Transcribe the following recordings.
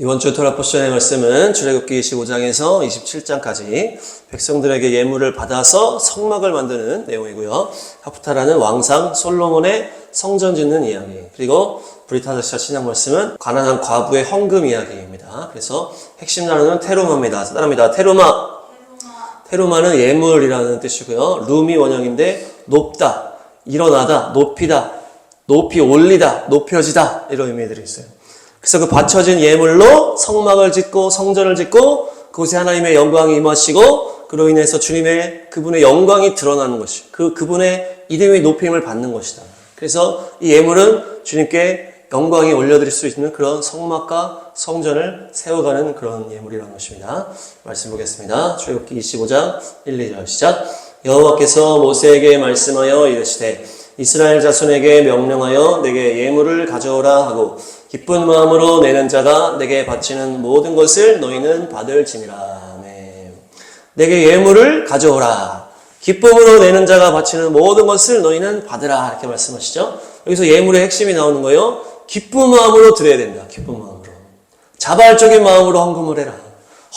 이번 주 토라 포션의 말씀은 출애굽기 25장에서 27장까지 백성들에게 예물을 받아서 성막을 만드는 내용이고요. 하프타라는 왕상 솔로몬의 성전 짓는 이야기, 그리고 브리타다시아 신약 말씀은 가난한 과부의 헌금 이야기입니다. 그래서 핵심 단어는 테루마입니다. 따라합니다. 테루마는 예물이라는 뜻이고요. 룸이 원형인데 높다, 일어나다, 높이다, 높이 올리다, 높여지다, 이런 의미들이 있어요. 그래서 그 바쳐진 예물로 성막을 짓고 성전을 짓고 그곳에 하나님의 영광이 임하시고 그로 인해서 그분의 영광이 드러나는 것이, 그분의 이름이 높임을 받는 것이다. 그래서 이 예물은 주님께 영광이 올려드릴 수 있는 그런 성막과 성전을 세워가는 그런 예물이라는 것입니다. 말씀 보겠습니다. 출애굽기 25장 1, 2절 시작. 여호와께서 모세에게 말씀하여 이르시되 이스라엘 자손에게 명령하여 내게 예물을 가져오라 하고 기쁜 마음으로 내는 자가 내게 바치는 모든 것을 너희는 받을지니라. 아멘. 내게 예물을 가져오라. 기쁨으로 내는 자가 바치는 모든 것을 너희는 받으라. 이렇게 말씀하시죠. 여기서 예물의 핵심이 나오는 거예요. 기쁜 마음으로 드려야 된다. 기쁜 마음으로. 자발적인 마음으로 헌금을 해라.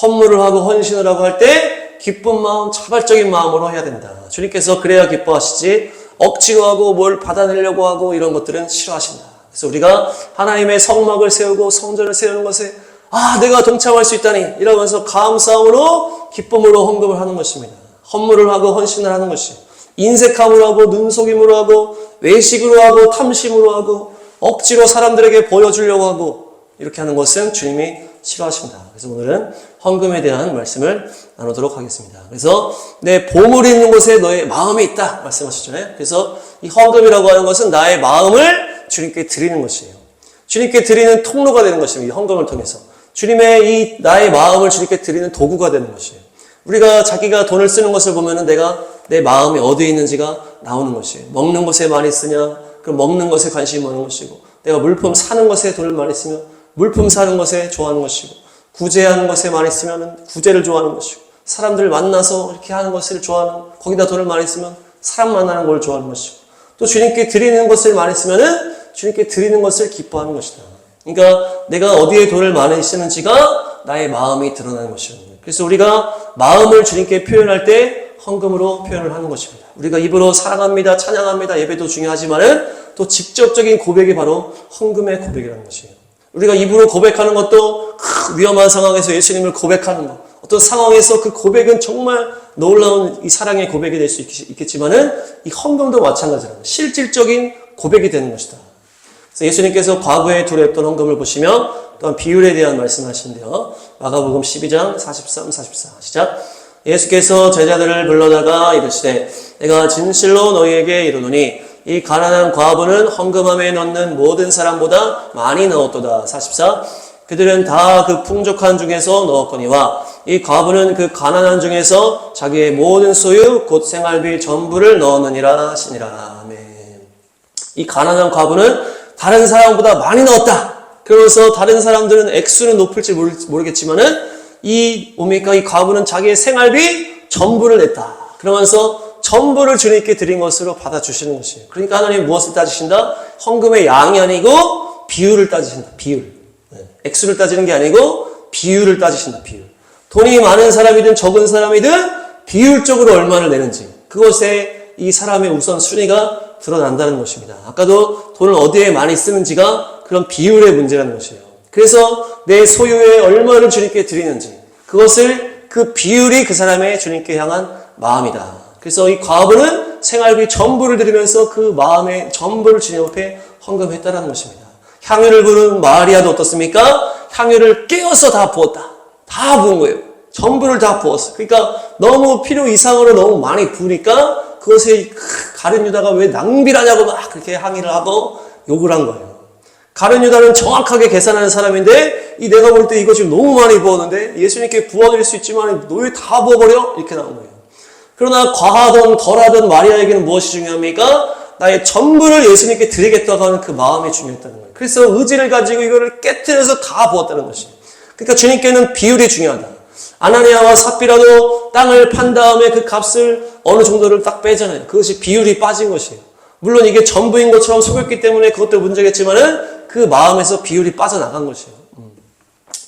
헌물을 하고 헌신을 하고 할 때 기쁜 마음, 자발적인 마음으로 해야 된다. 주님께서 그래야 기뻐하시지 억지로 하고 뭘 받아내려고 하고 이런 것들은 싫어하신다. 그래서 우리가 하나님의 성막을 세우고 성전을 세우는 것에 내가 동참할 수 있다니 이러면서 감사함으로 기쁨으로 헌금을 하는 것입니다. 헌물을 하고 헌신을 하는 것이 인색함으로 하고 눈속임으로 하고 외식으로 하고 탐심으로 하고 억지로 사람들에게 보여주려고 하고 이렇게 하는 것은 주님이 싫어하십니다. 그래서 오늘은 헌금에 대한 말씀을 나누도록 하겠습니다. 그래서 내 보물이 있는 곳에 너의 마음이 있다 말씀하셨잖아요. 그래서 이 헌금이라고 하는 것은 나의 마음을 주님께 드리는 것이에요. 주님께 드리는 통로가 되는 것입니다. 이 헌금을 통해서 주님의 이 나의 마음을 주님께 드리는 도구가 되는 것이에요. 우리가 자기가 돈을 쓰는 것을 보면은 내 마음이 어디에 있는지가 나오는 것이에요. 먹는 것에 많이 쓰냐? 그럼 먹는 것에 관심이 많은 것이고, 내가 물품 사는 것에 돈을 많이 쓰면 물품 사는 것에 좋아하는 것이고, 구제하는 것에 많이 쓰면 구제를 좋아하는 것이고, 사람들 만나서 이렇게 하는 것을 좋아하는, 거기다 돈을 많이 쓰면 사람 만나는 걸 좋아하는 것이고, 또 주님께 드리는 것을 많이 쓰면은 주님께 드리는 것을 기뻐하는 것이다. 그러니까 내가 어디에 돈을 많이 쓰는지가 나의 마음이 드러나는 것이거든요. 그래서 우리가 마음을 주님께 표현할 때 헌금으로 표현을 하는 것입니다. 우리가 입으로 사랑합니다, 찬양합니다, 예배도 중요하지만은 또 직접적인 고백이 바로 헌금의 고백이라는 것이에요. 우리가 입으로 고백하는 것도 위험한 상황에서 예수님을 고백하는 것, 어떤 상황에서 그 고백은 정말 놀라운 이 사랑의 고백이 될 수 있겠지만은 이 헌금도 마찬가지라는 실질적인 고백이 되는 것이다. 그래서 예수님께서 과거에 드렸던 헌금을 보시면 또한 비율에 대한 말씀하시는데요. 마가복음 12장 43, 44 시작. 예수께서 제자들을 불러다가 이르시되 내가 진실로 너희에게 이르노니 이 가난한 과부는 헌금함에 넣는 모든 사람보다 많이 넣었도다. 44. 그들은 다 그 풍족한 중에서 넣었거니와 이 과부는 그 가난한 중에서 자기의 모든 소유 곧 생활비 전부를 넣었느니라 하시니라. 아멘. 이 가난한 과부는 다른 사람보다 많이 넣었다. 그러면서 다른 사람들은 액수는 높을지 모르겠지만은 이 과부는 자기의 생활비 전부를 냈다. 그러면서 전부를 주님께 드린 것으로 받아주시는 것이에요. 그러니까 하나님 무엇을 따지신다? 헌금의 양이 아니고 비율을 따지신다. 비율. 액수를 따지는 게 아니고 비율을 따지신다. 비율. 돈이 많은 사람이든 적은 사람이든 비율적으로 얼마를 내는지 그것에 이 사람의 우선순위가 드러난다는 것입니다. 아까도 돈을 어디에 많이 쓰는지가 그런 비율의 문제라는 것이에요. 그래서 내 소유의 얼마를 주님께 드리는지 그것을 그 비율이 그 사람의 주님께 향한 마음이다. 그래서 이 과부는 생활비 전부를 드리면서 그 마음의 전부를 주님 앞에 헌금했다는 것입니다. 향유를 부은 마리아도 어떻습니까? 향유를 깨어서 다 부었다. 다 부은 거예요. 전부를 다 부었어. 그러니까 너무 필요 이상으로 너무 많이 부으니까 그것에 가룟 유다가 왜 낭비를 하냐고 막 그렇게 항의를 하고 욕을 한 거예요. 가룟 유다는 정확하게 계산하는 사람인데 내가 볼 때 이거 지금 너무 많이 부었는데 예수님께 부어드릴 수 있지만 너 왜 다 부어버려? 이렇게 나온 거예요. 그러나 과하든 덜하든 마리아에게는 무엇이 중요합니까? 나의 전부를 예수님께 드리겠다고 하는 그 마음이 중요했다는 거예요. 그래서 의지를 가지고 이거를 깨뜨려서 다 부었다는 것이에요. 그러니까 주님께는 비율이 중요하다. 아나니아와 삽비라도 땅을 판 다음에 그 값을 어느 정도를 딱 빼잖아요. 그것이 비율이 빠진 것이에요. 물론 이게 전부인 것처럼 속였기 때문에 그것도 문제겠지만은 그 마음에서 비율이 빠져나간 것이에요.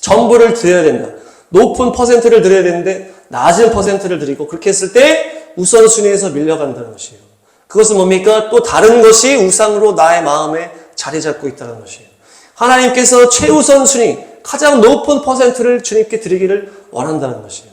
전부를 드려야 된다. 높은 퍼센트를 드려야 되는데 낮은 퍼센트를 드리고 그렇게 했을 때 우선순위에서 밀려간다는 것이에요. 그것은 뭡니까? 또 다른 것이 우상으로 나의 마음에 자리 잡고 있다는 것이에요. 하나님께서 최우선순위, 가장 높은 퍼센트를 주님께 드리기를 원한다는 것이에요.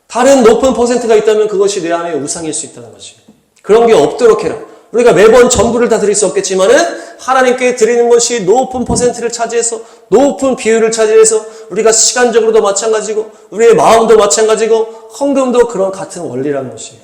다른 높은 퍼센트가 있다면 그것이 내 안에 우상일 수 있다는 것이에요. 그런 게 없도록 해라. 우리가 매번 전부를 다 드릴 수 없겠지만은 하나님께 드리는 것이 높은 퍼센트를 차지해서 높은 비율을 차지해서 우리가 시간적으로도 마찬가지고 우리의 마음도 마찬가지고 헌금도 그런 같은 원리라는 것이에요.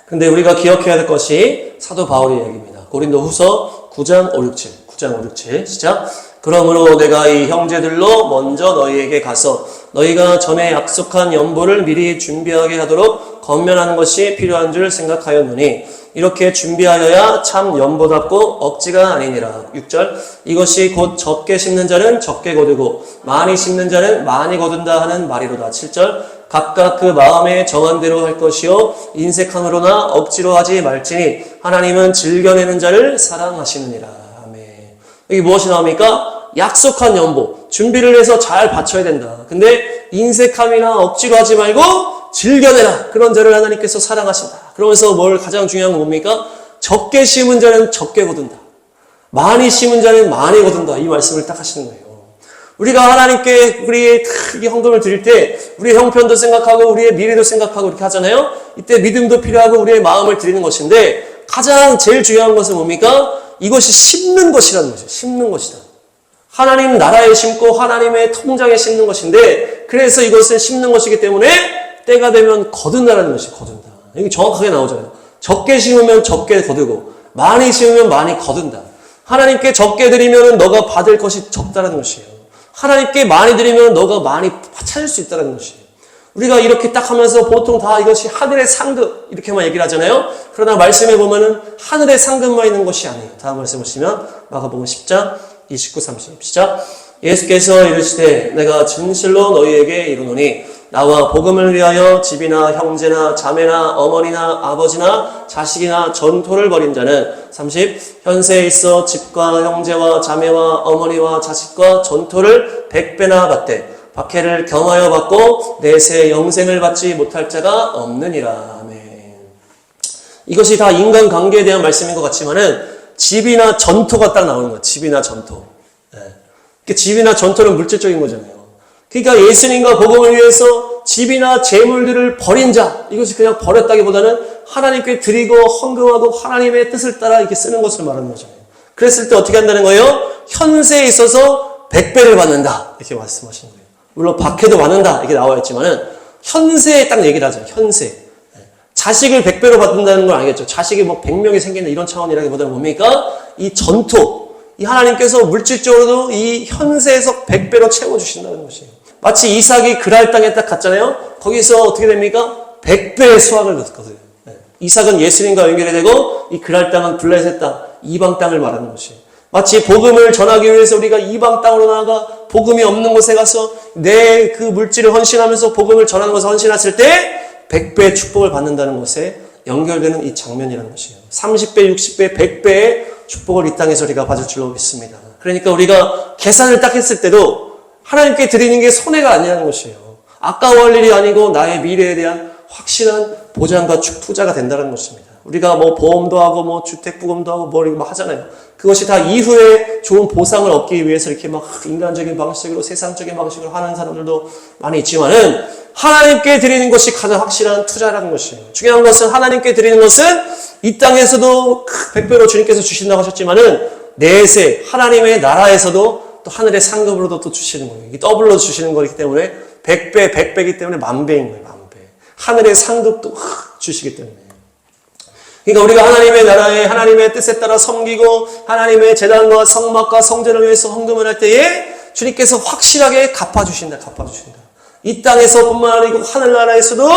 근데 우리가 기억해야 될 것이 사도 바울의 이야기입니다. 고린도후서 9장 5, 6, 7. 9장 5, 6, 7 시작. 그러므로 내가 이 형제들로 먼저 너희에게 가서 너희가 전에 약속한 연보를 미리 준비하게 하도록 권면하는 것이 필요한 줄 생각하였노니 이렇게 준비하여야 참 연보답고 억지가 아니니라. 6절 이것이 곧 적게 심는 자는 적게 거두고 많이 심는 자는 많이 거둔다 하는 말이로다. 7절 각각 그 마음에 정한 대로 할 것이요 인색함으로나 억지로 하지 말지니 하나님은 즐겨내는 자를 사랑하시느니라. 아멘. 여기 무엇이 나옵니까? 약속한 연보, 준비를 해서 잘 바쳐야 된다. 근데 인색함이나 억지로 하지 말고 즐겨내라. 그런 자를 하나님께서 사랑하신다. 그러면서 뭘 가장 중요한 건 뭡니까? 적게 심은 자는 적게 거둔다. 많이 심은 자는 많이 거둔다. 이 말씀을 딱 하시는 거예요. 우리가 하나님께 우리의 크게 헌금을 드릴 때 우리의 형편도 생각하고 우리의 미래도 생각하고 이렇게 하잖아요. 이때 믿음도 필요하고 우리의 마음을 드리는 것인데 가장 제일 중요한 것은 뭡니까? 이것이 심는 것이라는 것이에요. 심는 것이다. 하나님 나라에 심고 하나님의 통장에 심는 것인데 그래서 이것은 심는 것이기 때문에 때가 되면 거둔다라는 것이 거둔다. 여기 정확하게 나오잖아요. 적게 심으면 적게 거두고 많이 심으면 많이 거둔다. 하나님께 적게 드리면 너가 받을 것이 적다라는 것이에요. 하나님께 많이 드리면 너가 많이 찾을 수 있다는 것이에요. 우리가 이렇게 딱 하면서 보통 다 이것이 하늘의 상급 이렇게만 얘기를 하잖아요. 그러나 말씀에 보면은 하늘의 상급만 있는 것이 아니에요. 다음 말씀 보시면 마가복음 10장 29, 30 시작. 예수께서 이르시되 내가 진실로 너희에게 이르노니 나와 복음을 위하여 집이나 형제나 자매나 어머니나 아버지나 자식이나 전토를 벌인 자는 30 현세에 있어 집과 형제와 자매와 어머니와 자식과 전토를 100배나 받되 박해를 경하여 받고 내세 영생을 받지 못할 자가 없느니라. 아멘. 이것이 다 인간관계에 대한 말씀인 것 같지만은 집이나 전토가 딱 나오는 거예요. 집이나 전토. 네. 집이나 전토는 물질적인 거잖아요. 그러니까 예수님과 복음을 위해서 집이나 재물들을 버린 자, 이것이 그냥 버렸다기보다는 하나님께 드리고 헌금하고 하나님의 뜻을 따라 이렇게 쓰는 것을 말하는 거잖아요. 그랬을 때 어떻게 한다는 거예요? 현세에 있어서 100배를 받는다. 이렇게 말씀하시는 거예요. 물론 박해도 받는다. 이렇게 나와 있지만은 현세에 딱 얘기를 하죠. 현세. 자식을 100배로 받는다는 건 아니겠죠. 자식이 뭐 100명이 생긴다 이런 차원이라기보다는 뭡니까? 이 전토, 이 하나님께서 물질적으로도 이 현세에서 100배로 채워주신다는 것이에요. 마치 이삭이 그랄 땅에 딱 갔잖아요. 거기서 어떻게 됩니까? 100배의 수확을 얻거든요. 이삭은 예수님과 연결이 되고 이 그랄 땅은 블레셋 땅, 이방 땅을 말하는 것이에요. 마치 복음을 전하기 위해서 우리가 이방 땅으로 나아가 복음이 없는 곳에 가서 내 그 물질을 헌신하면서 복음을 전하는 것을 헌신했을 때 100배의 축복을 받는다는 것에 연결되는 이 장면이라는 것이에요. 30배, 60배, 100배의 축복을 이 땅에서 우리가 받을 줄로 믿습니다. 그러니까 우리가 계산을 딱 했을 때도 하나님께 드리는 게 손해가 아니라는 것이에요. 아까워할 일이 아니고 나의 미래에 대한 확실한 보장과 투자가 된다는 것입니다. 우리가 뭐 보험도 하고 뭐 주택부금도 하고 뭐 이거 하잖아요. 그것이 다 이후에 좋은 보상을 얻기 위해서 이렇게 막 인간적인 방식으로 세상적인 방식으로 하는 사람들도 많이 있지만은 하나님께 드리는 것이 가장 확실한 투자라는 것이에요. 중요한 것은 하나님께 드리는 것은 이 땅에서도 100배로 주님께서 주신다고 하셨지만은 내세 하나님의 나라에서도 또 하늘의 상급으로도 또 주시는 거예요. 이게 더블로 주시는 거기 때문에 100배, 100배이기 때문에 만배인 거예요. 만배. 하늘의 상급도 주시기 때문에. 그러니까 우리가 하나님의 나라에 하나님의 뜻에 따라 섬기고 하나님의 제단과 성막과 성전을 위해서 헌금을 할 때에 주님께서 확실하게 갚아주신다. 이 땅에서뿐만 아니고 하늘나라에서도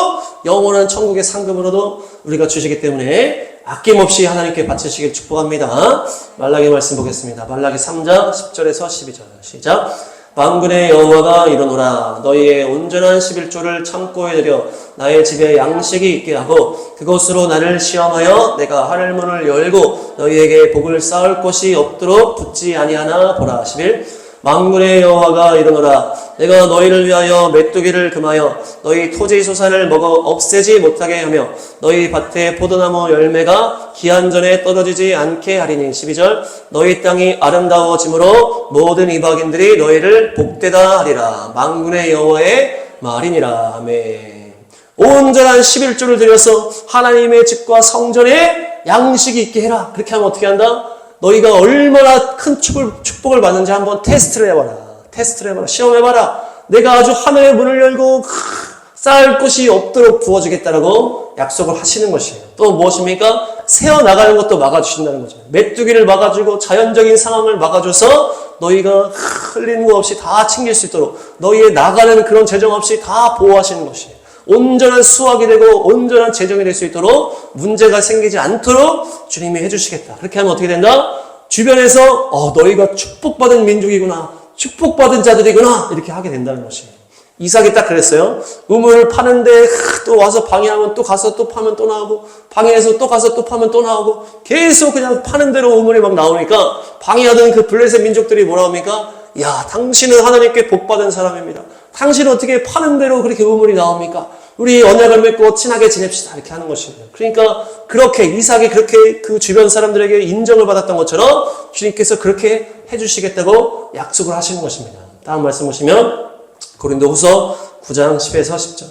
영원한 천국의 상급으로도 우리가 주시기 때문에 아낌없이 하나님께 바치시길 축복합니다. 말라기 말씀 보겠습니다. 말라기 3장 10절에서 12절 시작. 만군의 여호와가 이르노라 너희의 온전한 11조를 창고에 들여 나의 집에 양식이 있게 하고 그것으로 나를 시험하여 내가 하늘문을 열고 너희에게 복을 쌓을 곳이 없도록 붙지 아니하나 보라. 11 만군의 여호와가 이르노라. 내가 너희를 위하여 메뚜기를 금하여 너희 토지 소산을 먹어 없애지 못하게 하며 너희 밭에 포도나무 열매가 기한 전에 떨어지지 않게 하리니. 12절 너희 땅이 아름다워짐으로 모든 이방인들이 너희를 복되다 하리라. 만군의 여호와의 말이니라. 아멘. 온전한 11조를 드려서 하나님의 집과 성전에 양식이 있게 해라. 그렇게 하면 어떻게 한다? 너희가 얼마나 큰 축복을 받는지 한번 테스트를 해봐라. 시험해봐라. 내가 아주 하늘의 문을 열고 쌓을 곳이 없도록 부어주겠다라고 약속을 하시는 것이에요. 또 무엇입니까? 새어나가는 것도 막아주신다는 거죠. 메뚜기를 막아주고 자연적인 상황을 막아줘서 너희가 흘리는 거 없이 다 챙길 수 있도록, 너희의 나가는 그런 재정 없이 다 보호하시는 것이에요. 온전한 수확이 되고 온전한 재정이 될 수 있도록, 문제가 생기지 않도록 주님이 해주시겠다. 그렇게 하면 어떻게 된다? 주변에서 너희가 축복받은 민족이구나, 축복받은 자들이구나, 이렇게 하게 된다는 것이에요. 이삭이 딱 그랬어요. 우물을 파는데 또 와서 방해하면 또 가서 또 파면 또 나오고, 방해해서 또 가서 또 파면 또 나오고, 계속 그냥 파는 대로 우물이 막 나오니까 방해하던 그 블레셋 민족들이 뭐라 합니까? 야, 당신은 하나님께 복받은 사람입니다. 당신은 어떻게 파는 대로 그렇게 우물이 나옵니까? 우리 언약을 맺고 친하게 지냅시다. 이렇게 하는 것입니다. 그러니까 그렇게 이삭이 그렇게 그 주변 사람들에게 인정을 받았던 것처럼 주님께서 그렇게 해주시겠다고 약속을 하시는 것입니다. 다음 말씀 보시면 고린도후서 9장 10에서 10절,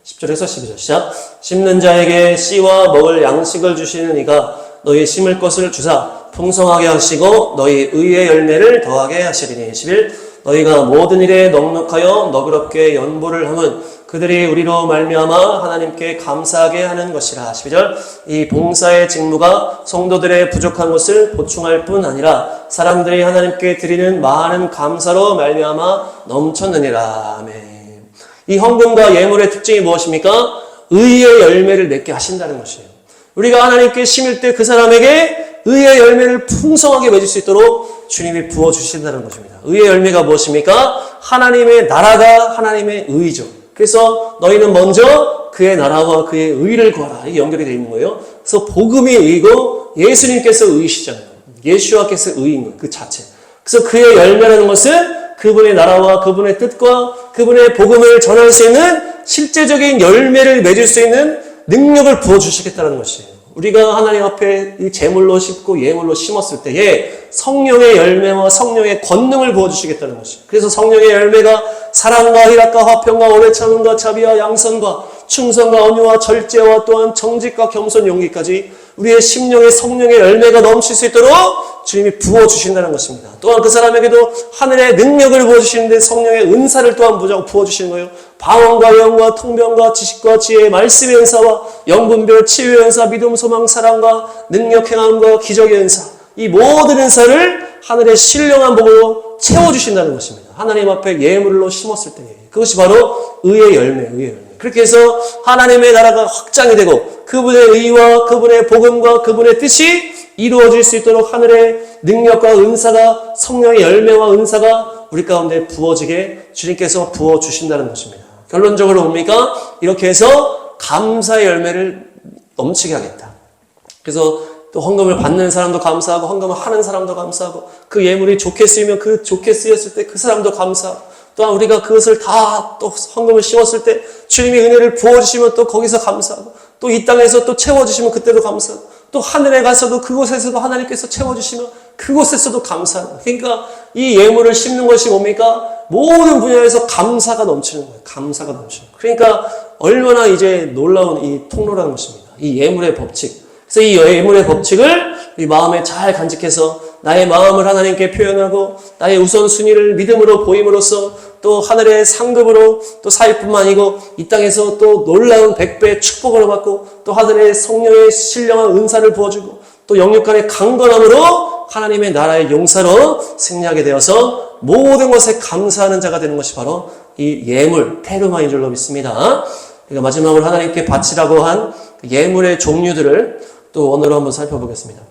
10절에서 12절 시작. 심는 자에게 씨와 먹을 양식을 주시는 이가 너희 심을 것을 주사 풍성하게 하시고 너희 의의 열매를 더하게 하시리니. 11. 너희가 모든 일에 넉넉하여 너그럽게 연보를 함은 그들이 우리로 말미암아 하나님께 감사하게 하는 것이라. 12절. 이 봉사의 직무가 성도들의 부족한 것을 보충할 뿐 아니라 사람들이 하나님께 드리는 많은 감사로 말미암아 넘쳤느니라. 아멘. 이 헌금과 예물의 특징이 무엇입니까? 의의 열매를 맺게 하신다는 것이에요. 우리가 하나님께 심을 때 그 사람에게 의의 열매를 풍성하게 맺을 수 있도록 주님이 부어주신다는 것입니다. 의의 열매가 무엇입니까? 하나님의 나라가 하나님의 의죠. 그래서 너희는 먼저 그의 나라와 그의 의를 구하라. 이게 연결이 되어 있는 거예요. 그래서 복음이 의고 예수님께서 의시잖아요. 예수와께서 의인 거예요. 그 자체. 그래서 그의 열매라는 것은 그분의 나라와 그분의 뜻과 그분의 복음을 전할 수 있는 실제적인 열매를 맺을 수 있는 능력을 부어주시겠다는 것이에요. 우리가 하나님 앞에 이 제물로 심고 예물로 심었을 때에 성령의 열매와 성령의 권능을 부어주시겠다는 것이에요. 그래서 성령의 열매가 사랑과 희락과 화평과 오래 참음과 자비와 양선과 충성과 온유와 절제와 또한 정직과 겸손 용기까지 우리의 심령의 성령의 열매가 넘칠 수 있도록 주님이 부어주신다는 것입니다. 또한 그 사람에게도 하늘의 능력을 부어주시는데 성령의 은사를 또한 부어주시는 거예요. 방언과 예언과 통변과 지식과 지혜의 말씀의 은사와 영분별 치유의 은사, 믿음, 소망, 사랑과 능력, 행함과 기적의 은사, 이 모든 은사를 하늘의 신령한 복으로 채워주신다는 것입니다. 하나님 앞에 예물로 심었을 때 그것이 바로 의의 열매, 의의 열매. 그렇게 해서 하나님의 나라가 확장이 되고 그분의 의와 그분의 복음과 그분의 뜻이 이루어질 수 있도록 하늘의 능력과 은사가, 성령의 열매와 은사가 우리 가운데 부어지게 주님께서 부어주신다는 것입니다. 결론적으로 뭡니까? 이렇게 해서 감사의 열매를 넘치게 하겠다. 그래서 또 헌금을 받는 사람도 감사하고 헌금을 하는 사람도 감사하고 그 예물이 좋게 쓰이면 그 좋게 쓰였을 때 그 사람도 감사하고 또한 우리가 그것을 다 또 헌금을 씌웠을 때 주님이 은혜를 부어주시면 또 거기서 감사하고 또 이 땅에서 또 채워주시면 그때도 감사하고 또 하늘에 가서도 그곳에서도 하나님께서 채워주시면 그곳에서도 감사하고. 그러니까 이 예물을 심는 것이 뭡니까? 모든 분야에서 감사가 넘치는 거예요. 감사가 넘치는 거예요. 그러니까 얼마나 이제 놀라운 이 통로라는 것입니다. 이 예물의 법칙. 그래서 이 예물의 법칙을 우리 마음에 잘 간직해서 나의 마음을 하나님께 표현하고 나의 우선순위를 믿음으로 보임으로써 또 하늘의 상급으로 또 사위뿐만 아니고 이 땅에서 또 놀라운 100배의 축복을 받고 또 하늘의 성령의 신령한 은사를 부어주고 또 영육간의 강건함으로 하나님의 나라의 용사로 승리하게 되어서 모든 것에 감사하는 자가 되는 것이 바로 이 예물, 테르마인 줄로 믿습니다. 그러니까 마지막으로 하나님께 바치라고 한 예물의 종류들을 또 오늘 한번 살펴보겠습니다.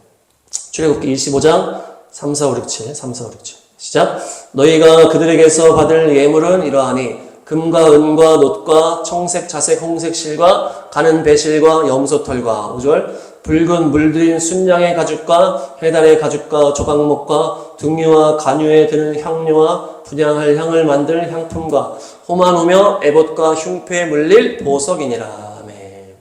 출애굽기 25장 3, 4, 5, 6, 7, 3, 4, 5, 6, 7 시작. 너희가 그들에게서 받을 예물은 이러하니 금과 은과 놋과 청색, 자색, 홍색 실과 가는 배실과 염소털과 5절 붉은 물들인 순양의 가죽과 해달의 가죽과 조각목과 등유와 간유에 드는 향료와 분향할 향을 만들 향품과 호만오며 에봇과 흉패에 물릴 보석이니라. 아멘.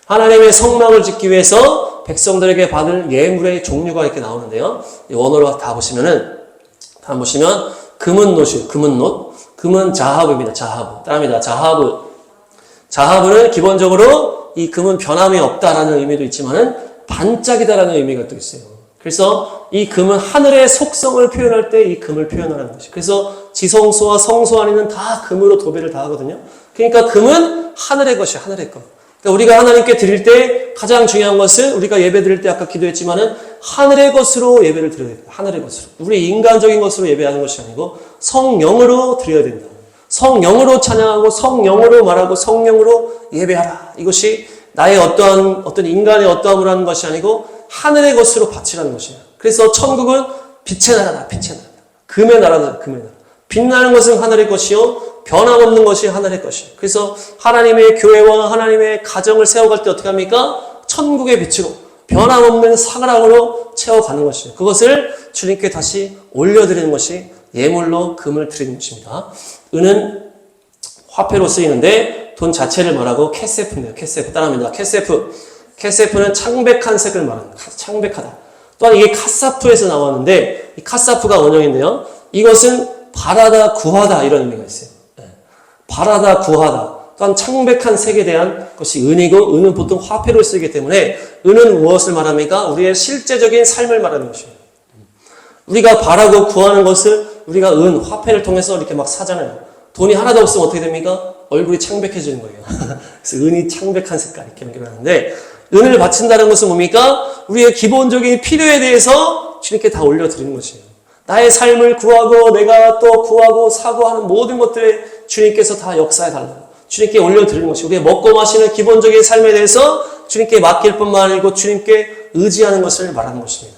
하나님의 성막을 짓기 위해서 백성들에게 받을 예물의 종류가 이렇게 나오는데요. 이 원어로 다 보시면 금은 노시, 금은 자하브입니다. 자하브. 따라합니다. 자하브는 기본적으로 이 금은 변함이 없다라는 의미도 있지만은 반짝이다라는 의미가 또 있어요. 그래서 이 금은 하늘의 속성을 표현할 때 이 금을 표현하는 것이. 그래서 지성소와 성소 안에는 다 금으로 도배를 다 하거든요. 그러니까 금은 하늘의 것이야, 하늘의 것. 그러니까 우리가 하나님께 드릴 때 가장 중요한 것은 우리가 예배 드릴 때 아까 기도했지만은 하늘의 것으로 예배를 드려야 된다. 하늘의 것으로. 우리 인간적인 것으로 예배하는 것이 아니고 성령으로 드려야 된다. 성령으로 찬양하고 성령으로 말하고 성령으로 예배하라. 이것이 나의 어떤 인간의 어떠함을 하는 것이 아니고 하늘의 것으로 바치라는 것이에요. 그래서 천국은 빛의 나라다. 빛의 나라. 금의 나라다. 금의 나라. 빛나는 것은 하늘의 것이요 변함없는 것이 하늘의 것이에요. 그래서 하나님의 교회와 하나님의 가정을 세워갈 때 어떻게 합니까? 천국의 빛으로 변함없는 사랑으로 채워가는 것이에요. 그것을 주님께 다시 올려드리는 것이 예물로 금을 드리는 것입니다. 은은 화폐로 쓰이는데 돈 자체를 말하고 캐세프인데요. 캐세프 따라합니다. 캐세프는 창백한 색을 말합니다. 창백하다. 또한 이게 카사프에서 나왔는데 이 카사프가 원형인데요. 이것은 바라다 구하다 이런 의미가 있어요. 바라다 구하다. 또한 창백한 색에 대한 것이 은이고 은은 보통 화폐로 쓰이기 때문에 은은 무엇을 말합니까? 우리의 실제적인 삶을 말하는 것이에요. 우리가 바라고 구하는 것을 우리가 화폐를 통해서 이렇게 막 사잖아요. 돈이 하나도 없으면 어떻게 됩니까? 얼굴이 창백해지는 거예요. 그래서 은이 창백한 색깔 이렇게 연결하는데 은을 바친다는 것은 뭡니까? 우리의 기본적인 필요에 대해서 주님께 다 올려드리는 것이에요. 나의 삶을 구하고 내가 또 구하고 사고 하는 모든 것들에 주님께서 다 역사해 달라고 주님께 올려드리는 것이 우리의 먹고 마시는 기본적인 삶에 대해서 주님께 맡길 뿐만 아니고 주님께 의지하는 것을 말하는 것입니다.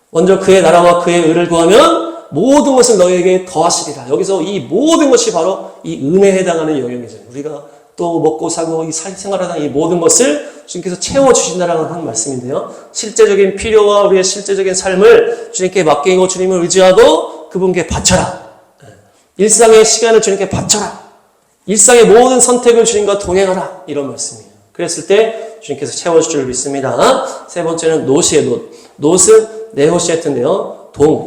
먼저 그의 나라와 그의 의를 구하면 모든 것을 너희에게 더하시리라. 여기서 이 모든 것이 바로 이 은혜에 해당하는 영역이죠. 우리가 또 먹고 사고 이 생활하는 이 모든 것을 주님께서 채워주신다라는 하는 말씀인데요. 실제적인 필요와 우리의 실제적인 삶을 주님께 맡기고 주님을 의지하고 그분께 바쳐라. 일상의 시간을 주님께 바쳐라. 일상의 모든 선택을 주님과 동행하라. 이런 말씀이에요. 그랬을 때 주님께서 채워줄 줄 믿습니다. 세 번째는 노시의 놋. 놋은 네호시에트인데요.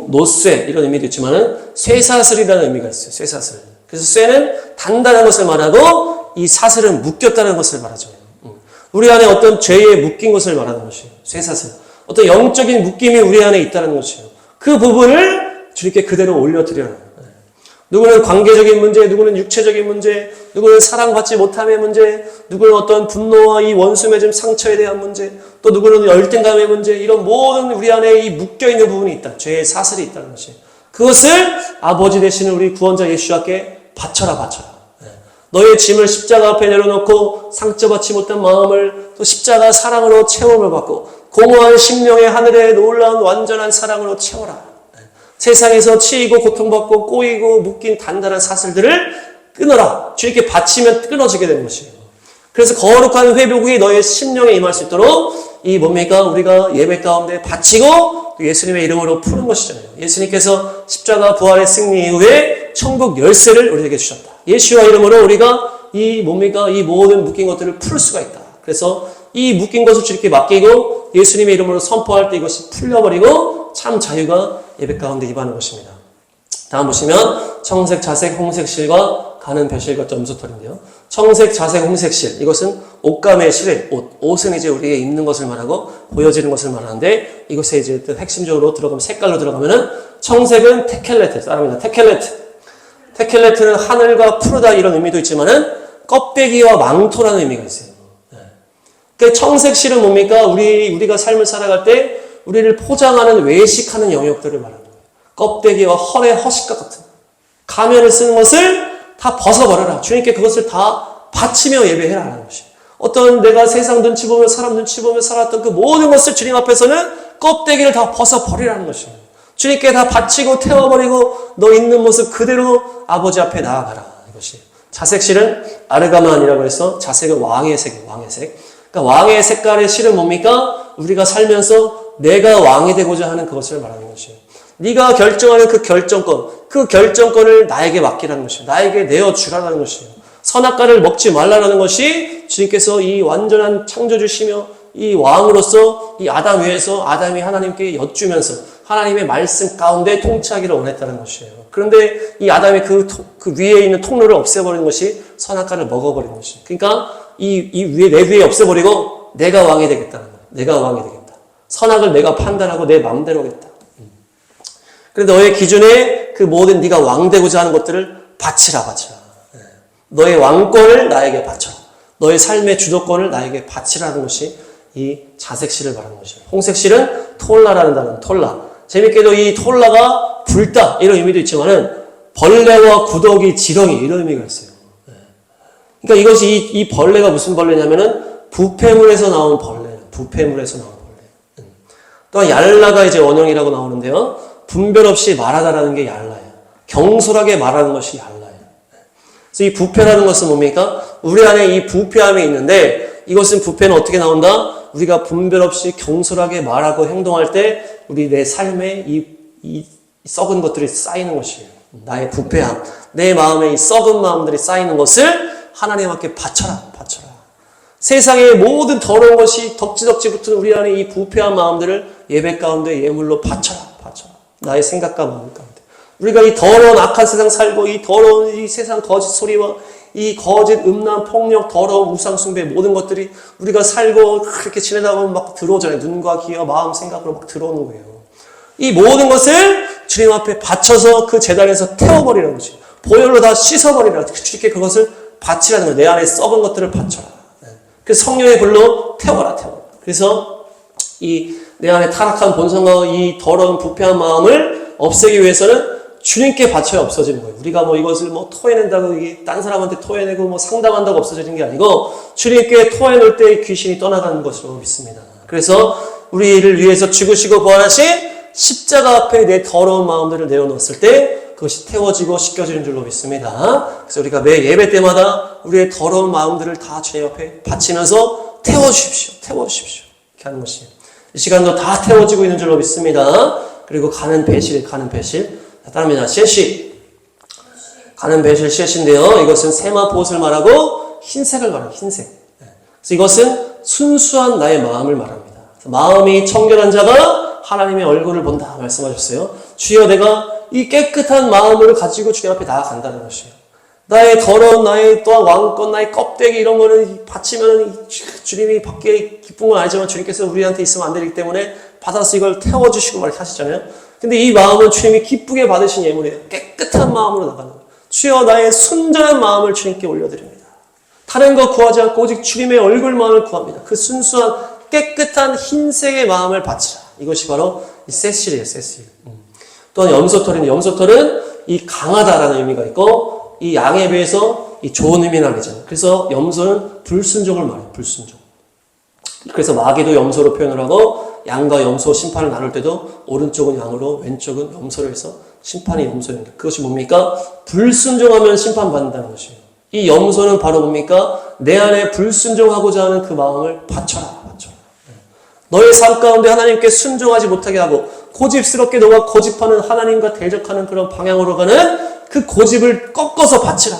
노쇠 이런 의미도 있지만은 쇠사슬이라는 의미가 있어요. 쇠사슬. 그래서 쇠는 단단한 것을 말하고 이 사슬은 묶였다는 것을 말하죠. 우리 안에 어떤 죄에 묶인 것을 말하는 것이에요. 쇠사슬. 어떤 영적인 묶임이 우리 안에 있다는 것이에요. 그 부분을 주님께 그대로 올려드려요. 누구는 관계적인 문제, 누구는 육체적인 문제, 누구는 사랑받지 못함의 문제, 누구는 어떤 분노와 이 원수 맺음 상처에 대한 문제, 또 누구는 열등감의 문제, 이런 모든 우리 안에 이 묶여있는 부분이 있다. 죄의 사슬이 있다는 것이에요. 그것을 아버지 되시는 우리 구원자 예수님께 바쳐라. 너의 짐을 십자가 앞에 내려놓고 상처받지 못한 마음을 또 십자가 사랑으로 채움을 받고 공허한 심령의 하늘의 놀라운 완전한 사랑으로 채워라. 세상에서 치이고 고통받고 꼬이고 묶인 단단한 사슬들을 끊어라. 주님께 바치면 끊어지게 되는 것이에요. 그래서 거룩한 회복이 너의 심령에 임할 수 있도록 이 뭡니까? 우리가 예배 가운데 바치고 예수님의 이름으로 푸는 것이잖아요. 예수님께서 십자가 부활의 승리 이후에 천국 열쇠를 우리에게 주셨다. 예수와 이름으로 우리가 이 모든 묶인 것들을 풀 수가 있다. 그래서 이 묶인 것을 주님께 맡기고 예수님의 이름으로 선포할 때 이것이 풀려버리고 참 자유가 예배 가운데 임하는 것입니다. 다음 보시면 청색, 자색, 홍색실과 가는 벼실과 점수털인데요. 청색, 자색, 홍색실 이것은 옷감의 실의 옷은 이제 우리에게 입는 것을 말하고 보여지는 것을 말하는데 이것에 이제 핵심적으로 들어가면 색깔로 들어가면은 청색은 테켈레트 따릅니다. 테켈레트는 하늘과 푸르다 이런 의미도 있지만은 껍데기와 망토라는 의미가 있어요. 그 청색실은 뭡니까? 우리가 삶을 살아갈 때 우리를 포장하는 외식하는 영역들을 말하는 거예요. 껍데기와 헐의 허식과 같은 가면을 쓰는 것을 다 벗어버려라. 주님께 그것을 다 바치며 예배해라라는 것이. 어떤 내가 세상 눈치 보며 사람 눈치 보며 살았던 그 모든 것을 주님 앞에서는 껍데기를 다 벗어버리라는 것이에요. 주님께 다 바치고 태워버리고 너 있는 모습 그대로 아버지 앞에 나아가라. 이것이. 자색실은 아르가만이라고 해서 자색은 왕의 색이에요. 왕의 색. 그러니까 왕의 색깔의 실은 뭡니까? 우리가 살면서 내가 왕이 되고자 하는 그것을 말하는 것이에요. 네가 결정하는 그 결정권을 나에게 맡기라는 것이에요. 나에게 내어주라는 것이에요. 선악과를 먹지 말라는 것이 주님께서 이 완전한 창조주시며 이 왕으로서 이 아담 위에서 아담이 하나님께 여쭈면서 하나님의 말씀 가운데 통치하기를 원했다는 것이에요. 그런데 이 아담이 그 위에 있는 통로를 없애버리는 것이 선악과를 먹어버리는 것이에요. 그러니까 내 위에 없애버리고 내가 왕이 되겠다는 거예요. 내가 왕이 되겠다. 선악을 내가 판단하고 내 마음대로 하겠다. 그런데 너의 기준에 그 모든 네가 왕 되고자 하는 것들을 바치라. 너의 왕권을 나에게 바쳐라. 너의 삶의 주도권을 나에게 바치라는 것이 이 자색실을 말하는 것이에요. 홍색실은 톨라라는 단어, 톨라. 재밌게도 이 톨라가 불다 이런 의미도 있지만은 벌레와 구더기, 지렁이 이런 의미가 있어요. 그러니까 이것이 이 벌레가 무슨 벌레냐면은 부패물에서 나온 벌레예요. 부패물에서 나온 벌레. 또한 얄라가 이제 원형이라고 나오는데요. 분별 없이 말하다라는 게 얄라예요. 경솔하게 말하는 것이 얄라예요. 그래서 이 부패라는 것은 뭡니까? 우리 안에 이 부패함이 있는데 이것은 부패는 어떻게 나온다? 우리가 분별 없이 경솔하게 말하고 행동할 때 우리 내 삶에 이 썩은 것들이 쌓이는 것이에요. 나의 부패함, 내 마음에 이 썩은 마음들이 쌓이는 것을 하나님 앞에 바쳐라. 세상의 모든 더러운 것이 덕지덕지 붙은 우리 안에 이 부패한 마음들을 예배 가운데 예물로 바쳐라. 나의 생각과 마음 가운데. 우리가 이 더러운 악한 세상 살고 이 더러운 이 세상 거짓 소리와 이 거짓 음란 폭력 더러운 우상 숭배 모든 것들이 우리가 살고 그렇게 지내다 보면 막 들어오잖아요. 눈과 귀와 마음 생각으로 막 들어오는 거예요. 이 모든 것을 주님 앞에 바쳐서 그 제단에서 태워버리는 거지. 보혈로 다 씻어버리라. 주님께 그것을 바치라는 거예요. 내 안에 썩은 것들을 바쳐라. 그래서 성령의 불로 태워라. 그래서 내 안에 타락한 본성과 이 더러운 부패한 마음을 없애기 위해서는 주님께 바쳐야 없어지는 거예요. 우리가 이것을 토해낸다고 이게 딴 사람한테 토해내고 상담한다고 없어지는 게 아니고 주님께 토해놓을 때 귀신이 떠나가는 것으로 믿습니다. 그래서 우리를 위해서 죽으시고 부활하신 십자가 앞에 내 더러운 마음들을 내어놓았을 때 그것이 태워지고 씻겨지는 줄로 믿습니다. 그래서 우리가 매 예배 때마다 우리의 더러운 마음들을 다 주님 앞에 바치면서 태워주십시오. 이렇게 하는 것이에요. 이 시간도 다 태워지고 있는 줄로 믿습니다. 그리고 가는 배실. 따릅니다. 셋이. 가는 배실 셋인데요. 이것은 세마포옷을 말하고 흰색을 말합니다. 흰색. 그래서 이것은 순수한 나의 마음을 말합니다. 마음이 청결한 자가 하나님의 얼굴을 본다 말씀하셨어요. 주여 내가 이 깨끗한 마음을 가지고 주님 앞에 나아간다는 것이에요. 나의 더러운 나의 또한 왕권 나의 껍데기 이런 거는 바치면 주님이 받기에 기쁜 건 알지만 주님께서 우리한테 있으면 안 되기 때문에 받아서 이걸 태워주시고 말이렇게 하시잖아요. 근데 이 마음은 주님이 기쁘게 받으신 예물이에요. 깨끗한 마음으로 나가는 거예요. 주여 나의 순전한 마음을 주님께 올려드립니다. 다른 거 구하지 않고 오직 주님의 얼굴만을 구합니다. 그 순수한 깨끗한 흰색의 마음을 바치라. 이것이 바로 이 세실이에요. 세실. 또한 염소털은 이 강하다라는 의미가 있고 이 양에 비해서 이 좋은 의미를 알잖아요. 그래서 염소는 불순종을 말해요. 불순종. 그래서 마귀도 염소로 표현을 하고 양과 염소 심판을 나눌 때도 오른쪽은 양으로 왼쪽은 염소로 해서 심판이 염소입니다. 그것이 뭡니까? 불순종하면 심판받는다는 것이에요. 이 염소는 바로 뭡니까? 내 안에 불순종하고자 하는 그 마음을 바쳐라. 너의 삶 가운데 하나님께 순종하지 못하게 하고 고집스럽게 너가 고집하는 하나님과 대적하는 그런 방향으로 가는 그 고집을 꺾어서 바치라.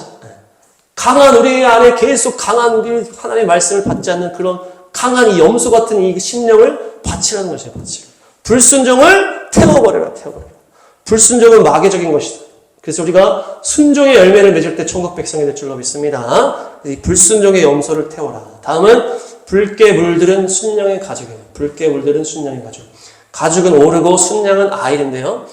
강한 우리 안에 계속 강한 우리 하나님의 말씀을 받지 않는 그런 강한 이 염소 같은 이 심령을 바치라는 것이에요. 바치라. 불순종을 태워버려라. 불순종은 마귀적인 것이다. 그래서 우리가 순종의 열매를 맺을 때 천국 백성이 될 줄로 믿습니다. 이 불순종의 염소를 태워라. 다음은 붉게 물들은 순양의 가죽이에요. 붉게 물들은 순양의 가죽. 가죽은 오르고 순양은 아일인데요.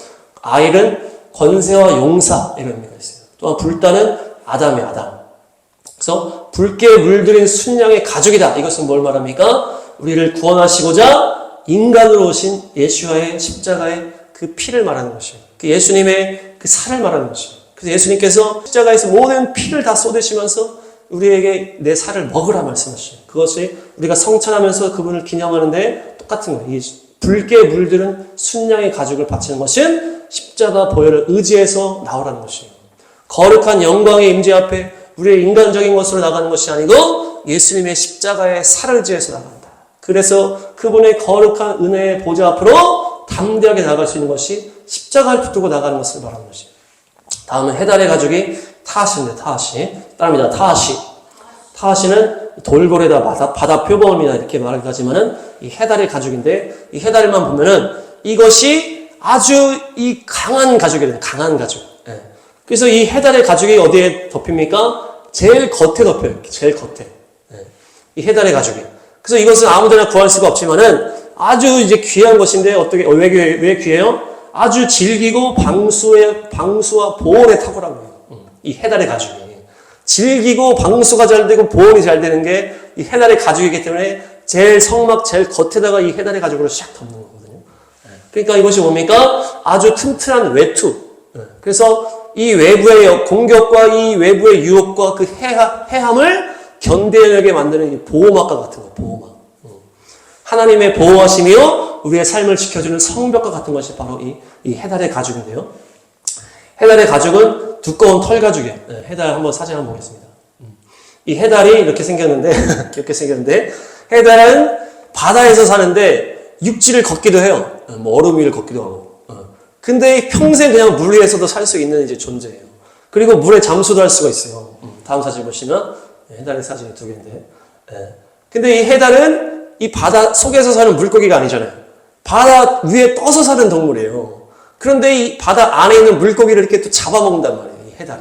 아일은 권세와 용사 이런 의미가 있어요. 또한 불다는 아담이에요. 아담. 그래서 붉게 물들인 순양의 가죽이다. 이것은 뭘 말합니까? 우리를 구원하시고자 인간으로 오신 예수와의 십자가의 그 피를 말하는 것이에요. 그 예수님의 그 살을 말하는 것이에요. 그래서 예수님께서 십자가에서 모든 피를 다 쏟으시면서 우리에게 내 살을 먹으라 말씀하시죠. 그것이 우리가 성찬하면서 그분을 기념하는데 똑같은 거예요. 이 붉게 물들은 순양의 가죽을 바치는 것은 십자가 보혈을 의지해서 나오라는 것이에요. 거룩한 영광의 임재 앞에 우리의 인간적인 것으로 나가는 것이 아니고 예수님의 십자가의 살을 의지해서 나간다. 그래서 그분의 거룩한 은혜의 보좌 앞으로 담대하게 나아갈 수 있는 것이 십자가를 붙들고 나가는 것을 말하는 것이에요. 다음은 해달의 가죽이 타하시인데 타하시. 따릅니다. 타하시. 타하시는 돌고래다 바다 표범이다 이렇게 말하기도 하지만은 이 해달의 가죽인데 이 해달만 보면은 이것이 아주 이 강한 가죽이래요. 강한 가죽. 예. 그래서 이 해달의 가죽이 어디에 덮입니까? 제일 겉에 덮여요. 제일 겉에. 예. 이 해달의 가죽이. 그래서 이것은 아무데나 구할 수가 없지만은 아주 이제 귀한 것인데 어떻게 왜 귀해요? 아주 질기고 방수와 보온에 탁월한 거예요. 이 해달의 가죽이. 질기고 방수가 잘 되고 보온이 잘 되는 게 이 해달의 가죽이기 때문에 제일 성막 제일 겉에다가 이 해달의 가죽으로 샥 덮는 거거든요. 그러니까 이것이 뭡니까? 아주 튼튼한 외투. 그래서 이 외부의 공격과 이 외부의 유혹과 그 해함을 견뎌내게 만드는 이 보호막과 같은 거, 보호막. 하나님의 보호하심이요 우리의 삶을 지켜주는 성벽과 같은 것이 바로 이 해달의 가죽인데요. 해달의 가죽은 두꺼운 털 가죽이에요. 해달 한번 사진 한번 보겠습니다. 이 해달이 이렇게 생겼는데 해달은 바다에서 사는데 육지를 걷기도 해요. 뭐 얼음 위를 걷기도 하고. 근데 평생 그냥 물 위에서도 살 수 있는 이제 존재예요. 그리고 물에 잠수도 할 수가 있어요. 다음 사진 보시면 해달의 사진이 두 개인데. 근데 이 해달은 이 바다 속에서 사는 물고기가 아니잖아요. 바다 위에 떠서 사는 동물이에요. 그런데 이 바다 안에 있는 물고기를 이렇게 또 잡아먹는단 말이에요. 이 해달이.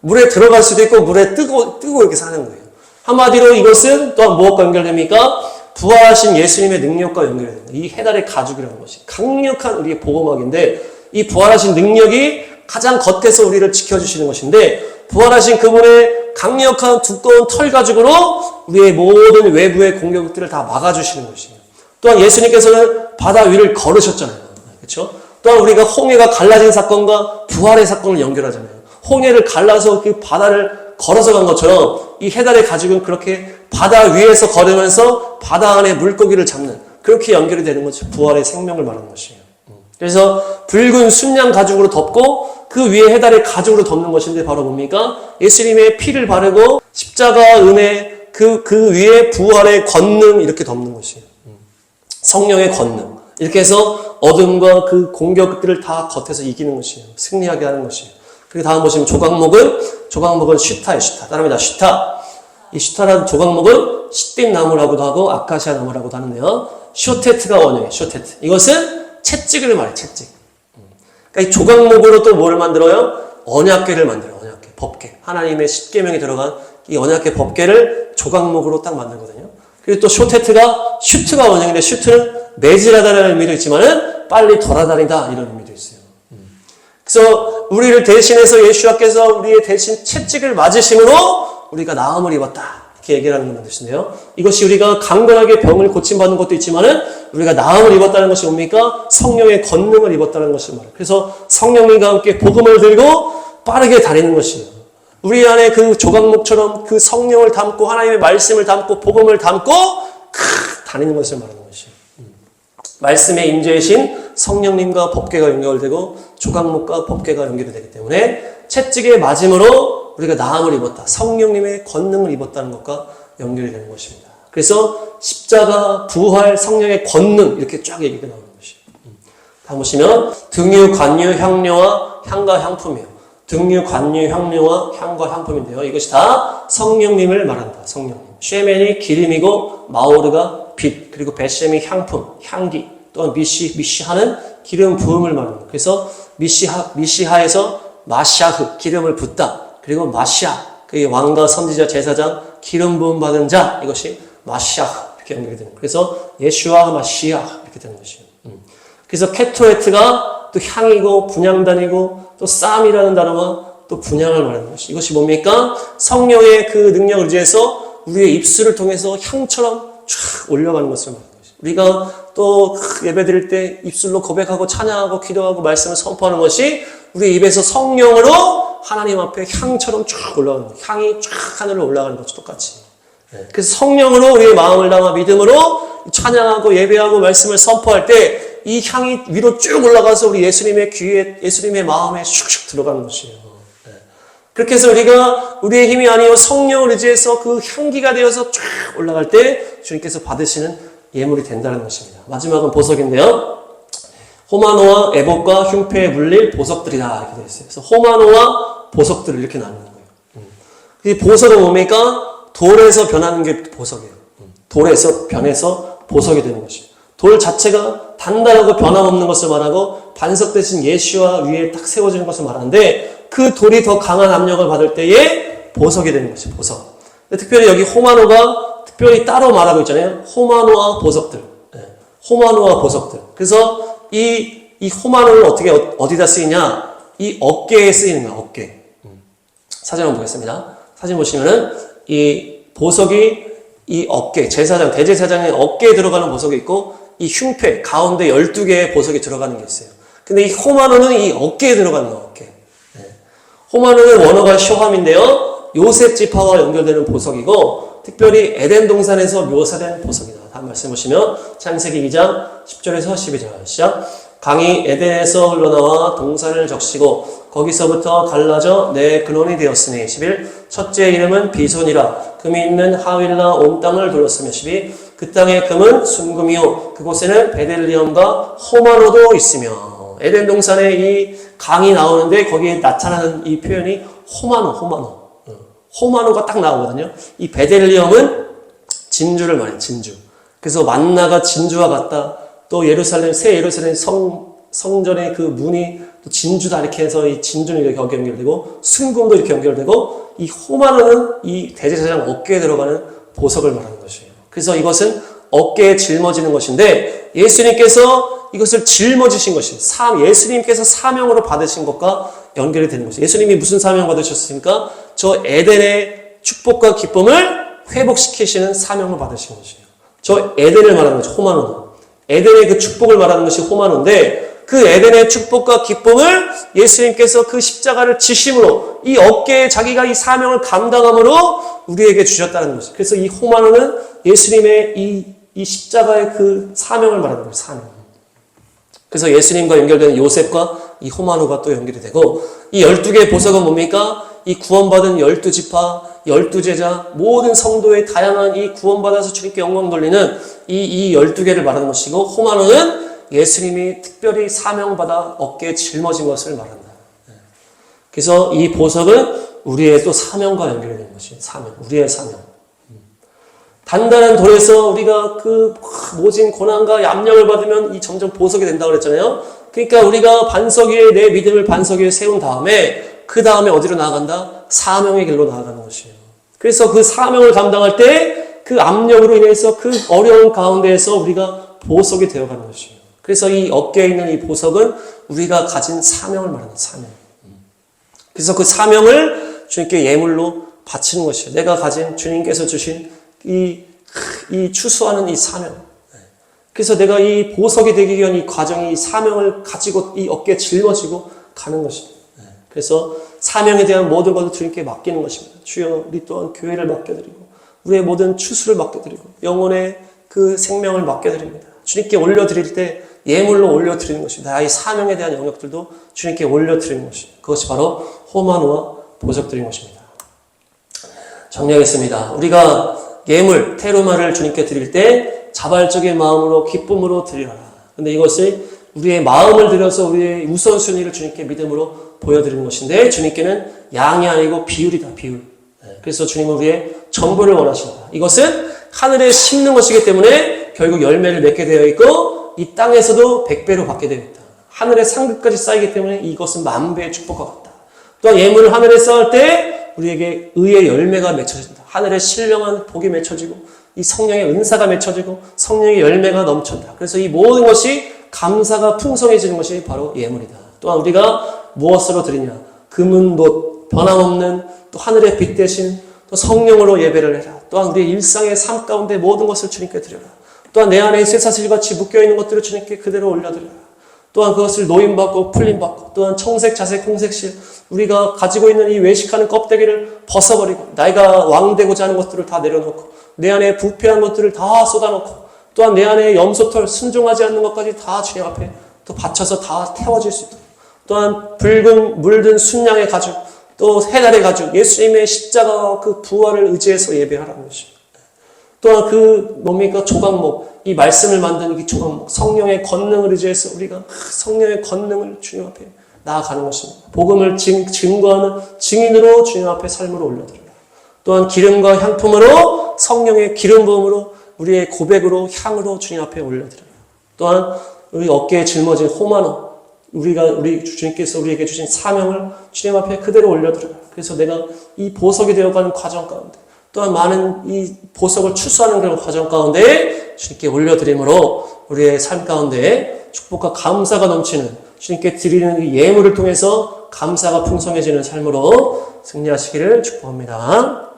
물에 들어갈 수도 있고 물에 뜨고 이렇게 사는 거예요. 한마디로 이것은 또한 무엇과 연결됩니까? 부활하신 예수님의 능력과 연결이 됩니다. 이 해달의 가죽이라는 것이 강력한 우리의 보호막인데 이 부활하신 능력이 가장 겉에서 우리를 지켜주시는 것인데 부활하신 그분의 강력한 두꺼운 털 가죽으로 우리의 모든 외부의 공격들을 다 막아주시는 것이에요. 또한 예수님께서는 바다 위를 걸으셨잖아요. 그렇죠? 또한 우리가 홍해가 갈라진 사건과 부활의 사건을 연결하잖아요. 홍해를 갈라서 그 바다를 걸어서 간 것처럼 이 해달의 가죽은 그렇게 바다 위에서 걸으면서 바다 안에 물고기를 잡는 그렇게 연결이 되는 것이 부활의 생명을 말하는 것이에요. 그래서 붉은 순양 가죽으로 덮고 그 위에 해달의 가죽으로 덮는 것인데 바로 뭡니까? 예수님의 피를 바르고 십자가 은혜 그 위에 부활의 권능 이렇게 덮는 것이에요. 성령의 권능. 이렇게 해서 어둠과 그 공격들을 다 겉에서 이기는 것이에요. 승리하게 하는 것이에요. 그리고 다음 보시면 조각목은 슈타예요. 슈타. 따라합니다. 슈타. 이 슈타라는 조각목은 시띠 나무라고도 하고 아카시아 나무라고도 하는데요. 쇼테트가 원형이에요. 쇼테트. 이것은 채찍을 말해요. 채찍. 그러니까 이 조각목으로 또 뭐를 만들어요? 언약궤를 만들어요. 언약궤. 법궤. 하나님의 십계명이 들어간 이 언약궤 법궤를 조각목으로 딱 만들거든요. 그리고 또 슈트가 원형인데 슈트는 매질하다라는 의미도 있지만은 빨리 돌아다니다 이런 의미도 있어요. 그래서 우리를 대신해서 예수님께서 우리의 대신 채찍을 맞으심으로 우리가 나음을 입었다. 이렇게 얘기를 하는 뜻인데요. 이것이 우리가 강건하게 병을 고침받는 것도 있지만은 우리가 나음을 입었다는 것이 뭡니까? 성령의 권능을 입었다는 것을 말해요. 그래서 성령님과 함께 복음을 들고 빠르게 다니는 것이에요. 우리 안에 그 조각목처럼 그 성령을 담고 하나님의 말씀을 담고 복음을 담고 다니는 것을 말하는 것이에요. 말씀의 임재이신 성령님과 법궤가 연결되고 조각목과 법궤가 연결이 되기 때문에 채찍의 맞음으로 우리가 나음을 입었다. 성령님의 권능을 입었다는 것과 연결이 되는 것입니다. 그래서 십자가, 부활, 성령의 권능 이렇게 쫙 얘기가 나오는 것이에요. 다음 보시면 등유, 관유, 향료와 향과 향품이에요. 등유, 관유, 향료와 향과 향품인데요. 이것이 다 성령님을 말한다. 성령님. 쉐멘이 기름이고 마오르가 빛, 그리고 베셈이 향품, 향기, 또한 미시하는 기름 부음을 말합니다. 그래서 미시하에서 마샤흐, 기름을 붓다. 그리고 마시아, 그게 왕과 선지자, 제사장, 기름 부음 받은 자, 이것이 마시아흐 이렇게 연결이 되는 거예요. 그래서 예슈아 마시아 이렇게 되는 것이에요. 그래서 케토에트가 또 향이고 분향단이고 또 쌈이라는 단어가 또 분향을 말하는 것이 이것이 뭡니까? 성령의 그 능력을 의지해서 우리의 입술을 통해서 향처럼 쫙 올려가는 것을 말하는 것이. 우리가 또 예배 드릴 때 입술로 고백하고 찬양하고 기도하고 말씀을 선포하는 것이 우리 입에서 성령으로 하나님 앞에 향처럼 쫙 올라가는 거예요. 향이 쫙 하늘로 올라가는 것과 똑같이. 그래서 성령으로 우리의 마음을 담아 믿음으로 찬양하고 예배하고 말씀을 선포할 때 이 향이 위로 쭉 올라가서 우리 예수님의 귀에, 예수님의 마음에 슉슉 들어가는 것이에요. 그렇게 해서 우리가 우리의 힘이 아니요 성령을 의지해서 그 향기가 되어서 쫙 올라갈 때 주님께서 받으시는 예물이 된다는 것입니다. 마지막은 보석인데요. 호마노와 에봇과 흉패에 물릴 보석들이다 이렇게 되어 있어요. 그래서 호마노와 보석들을 이렇게 나누는 거예요. 이 보석은 뭡니까? 돌에서 변하는 게 보석이에요. 돌에서 변해서 보석이 되는 것이에요. 돌 자체가 단단하고 변함없는 것을 말하고 반석 대신 예시와 위에 딱 세워지는 것을 말하는데 그 돌이 더 강한 압력을 받을 때에 보석이 되는 것이에요. 보석. 근데 특별히 여기 호마노가 특별히 따로 말하고 있잖아요. 호마노와 보석들. 호마노와 보석들. 그래서 이 호마노를 어디다 쓰이냐? 이 어깨에 쓰이는 거야, 어깨. 사진 한번 보겠습니다. 사진 보시면은 이 보석이 이 어깨, 제사장, 대제사장의 어깨에 들어가는 보석이 있고 이 흉패, 가운데 12개의 보석이 들어가는 게 있어요. 근데 이 호마노는 이 어깨에 들어가는 거야, 어깨. 호마노는 원어가 쇼함인데요. 요셉 지파와 연결되는 보석이고 특별히 에덴 동산에서 묘사된 보석이다. 다음 말씀 보시면 창세기 2장 10절에서 12절 시작. 강이 에덴에서 흘러나와 동산을 적시고 거기서부터 갈라져 네 근원이 되었으니 11. 첫째 이름은 비손이라 금이 있는 하윌라 온 땅을 둘렀으며 12. 그 땅의 금은 순금이요 그곳에는 베델리엄과 호마노도 있으며 에덴 동산에 이 강이 나오는데 거기에 나타나는 이 표현이 호마노가 딱 나오거든요. 이 베델리엄은 진주를 말해요. 진주. 그래서 만나가 진주와 같다. 또 예루살렘 새 예루살렘 성전의 그 문이 또 진주다 이렇게 해서 이 진주는 이렇게 연결되고 순금도 이렇게 연결되고 이 호마노는 이 대제사장 어깨에 들어가는 보석을 말하는 것이에요. 그래서 이것은 어깨에 짊어지는 것인데 예수님께서 이것을 짊어지신 것이에요. 예수님께서 사명으로 받으신 것과 연결이 되는 것이에요. 예수님이 무슨 사명 받으셨습니까? 저 에덴의 축복과 기쁨을 회복시키시는 사명을 받으신 것이에요. 저 에덴을 말하는 거죠. 호마노는. 에덴의 그 축복을 말하는 것이 호마노인데 그 에덴의 축복과 기쁨을 예수님께서 그 십자가를 지심으로 이 어깨에 자기가 이 사명을 감당함으로 우리에게 주셨다는 것이죠. 그래서 이 호마노는 예수님의 이 십자가의 그 사명을 말하는 거예요. 사명. 그래서 예수님과 연결되는 요셉과 이 호마노가 또 연결이 되고 이 12개의 보석은 뭡니까? 이 구원받은 12지파, 12제자, 모든 성도의 다양한 이 구원받아서 주님께 영광 돌리는 이 12개를 말하는 것이고 호마노는 예수님이 특별히 사명받아 어깨에 짊어진 것을 말한다. 그래서 이 보석은 우리의 또 사명과 연결이 되는 것이에요. 사명, 우리의 사명. 단단한 돌에서 우리가 그 모진 고난과 압력을 받으면 이 점점 보석이 된다고 그랬잖아요. 그러니까 우리가 반석 위에 내 믿음을 반석 위에 세운 다음에 그 다음에 어디로 나아간다? 사명의 길로 나아가는 것이에요. 그래서 그 사명을 감당할 때 그 압력으로 인해서 그 어려운 가운데에서 우리가 보석이 되어가는 것이에요. 그래서 이 어깨에 있는 이 보석은 우리가 가진 사명을 말하는 사명. 그래서 그 사명을 주님께 예물로 바치는 것이에요. 내가 가진 주님께서 주신 이 추수하는 이 사명. 그래서 내가 이 보석이 되기 위한 이 과정이 이 사명을 가지고 이 어깨에 짊어지고 가는 것입니다. 그래서 사명에 대한 모든 것을 주님께 맡기는 것입니다. 주여 우리 또한 교회를 맡겨드리고 우리의 모든 추수를 맡겨드리고 영혼의 그 생명을 맡겨드립니다. 주님께 올려드릴 때 예물로 올려드리는 것입니다. 나의 사명에 대한 영역들도 주님께 올려드리는 것입니다. 그것이 바로 호마노와 보석드린 것입니다. 정리하겠습니다. 우리가 예물, 테루마를 주님께 드릴 때 자발적인 마음으로 기쁨으로 드리라. 근데 이것을 우리의 마음을 들여서 우리의 우선순위를 주님께 믿음으로 보여드리는 것인데 주님께는 양이 아니고 비율이다. 비율. 그래서 주님은 우리의 전부를 원하신다. 이것은 하늘에 심는 것이기 때문에 결국 열매를 맺게 되어 있고 이 땅에서도 100배로 받게 되어 있다. 하늘의 상급까지 쌓이기 때문에 이것은 만배의 축복과 같다. 또한 예물을 하늘에 쌓을 때 우리에게 의의 열매가 맺혀진다. 하늘에 신령한 복이 맺혀지고 이 성령의 은사가 맺혀지고 성령의 열매가 넘쳐진다. 그래서 이 모든 것이 감사가 풍성해지는 것이 바로 예물이다. 또한 우리가 무엇으로 드리냐? 금은 놋, 변함없는 또 하늘의 빛 대신 또 성령으로 예배를 해라. 또한 우리의 일상의 삶 가운데 모든 것을 주님께 드려라. 또한 내 안에 쇠사슬같이 묶여있는 것들을 주님께 그대로 올려드려라. 또한 그것을 노임받고 풀림받고 또한 청색, 자색, 홍색실 우리가 가지고 있는 이 외식하는 껍데기를 벗어버리고 내가 왕되고자 하는 것들을 다 내려놓고 내 안에 부패한 것들을 다 쏟아놓고 또한 내 안에 염소털 순종하지 않는 것까지 다 주님 앞에 또 바쳐서 다 태워질 수 있도록 또한 붉은 물든 순양의 가죽 또 해달의 가죽 예수님의 십자가와 그 부활을 의지해서 예배하라는 것입니다. 또한 뭡니까? 조각목. 이 말씀을 만드는 이 조각목. 성령의 권능을 의지해서 우리가 성령의 권능을 주님 앞에 나아가는 것입니다. 복음을 증거하는 증인으로 주님 앞에 삶으로 올려드립니다. 또한 기름과 향품으로 성령의 기름 부음으로 우리의 고백으로 향으로 주님 앞에 올려드립니다. 또한 우리 어깨에 짊어진 호마노. 우리 주님께서 우리에게 주신 사명을 주님 앞에 그대로 올려드려요. 그래서 내가 이 보석이 되어가는 과정 가운데 또한 많은 이 보석을 추수하는 그런 과정 가운데 주님께 올려드림으로 우리의 삶 가운데 축복과 감사가 넘치는 주님께 드리는 이 예물을 통해서 감사가 풍성해지는 삶으로 승리하시기를 축복합니다.